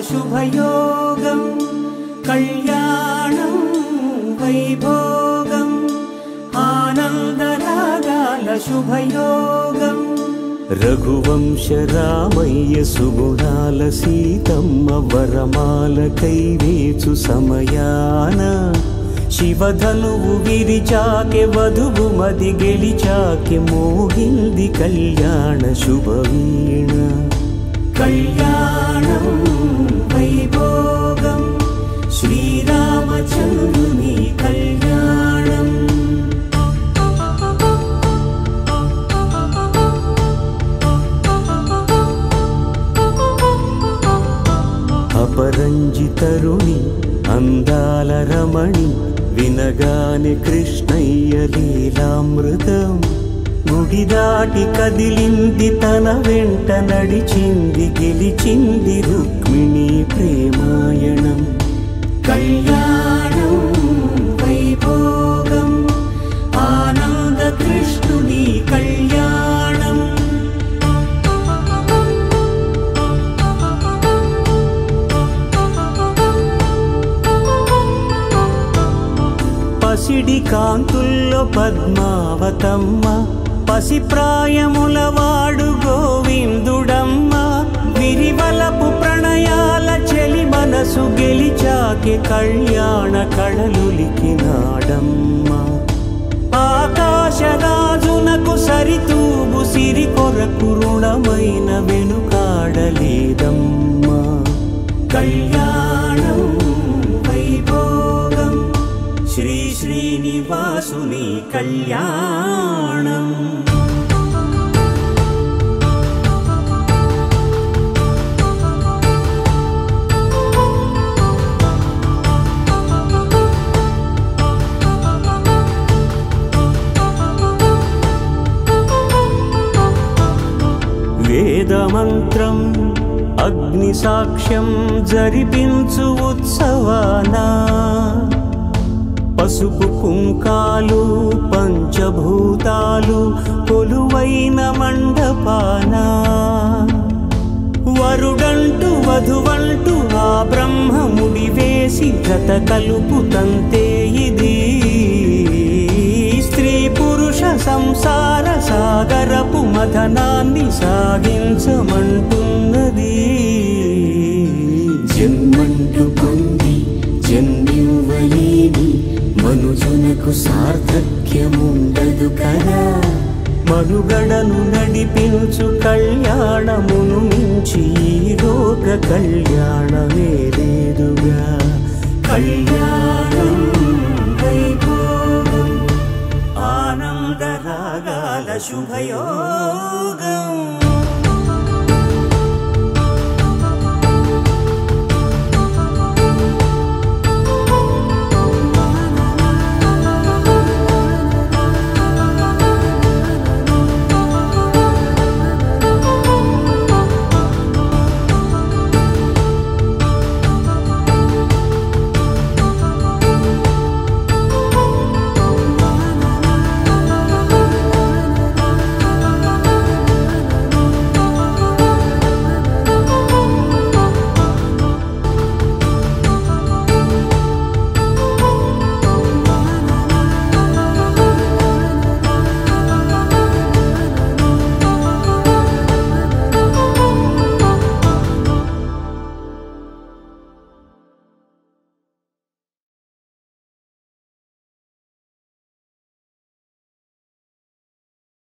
శుభయోగం కళ్యాణం వైభోగం ఆనందరాగాల శుభయోగం రఘువంశ రామయ్య సుగుణాల సీతమ్మ వరమాల కైవేచు సమయాన శివధనువు విరిచాకె వధువు మది గెలిచాకె మోగింది కళ్యాణ శుభవీణ కళ్యాణం వైభోగం శ్రీరామచంద్రుని కళ్యాణం అపరంజి తరుణి అందాల రమణి వినగానే కృష్ణయ్య లీలామృతం గుడి దాటి కదిలింది తన వెంట నడిచింది గెలిచింది రుక్మిణి ప్రేమాయణం కళ్యాణం వైభోగం ఆనంద కృష్ణుని కళ్యాణం పసిడి కాంతుల్లో పద్మావతమ్మ పసిప్రాయముల వాడు గోవిందుడమ్మ విరివలపు ప్రణయాల చెలి మనసు గెలిచాకె కళ్యాణ కళలులికినాడమ్మ ఆకాశరాజునకు సరితూగు సిరి కొరకు రుణమైన వెనుకాడలేదమ్మ కళ్యాణం వైభోగం శ్రీ శ్రీనివాసుని కళ్యాణం వేదమంత్రం అగ్ని సాక్ష్యం జరిపించు ఉత్సవానా పసుపు కుంకాలు పంచభూతాలు కొలువైన మండపాన వరుడంటూ వధువంటూ ఆ బ్రహ్మముడి వేసి జత కలుపుతంతే ఇది స్త్రీ పురుష సంసార సాగరపు మథనాన్ని సాగించమంటున్నది జన్మంటూ పొంది జన్మివ్వలేని మనుజునకు సార్థక్యముండదు కదా మనుగడను నడిపించు కళ్యాణమును మించి ఈ లోక కళ్యాణమే లేదుగా కళ్యాణం వైభోగం ఆనందరాగాల శుభయోగం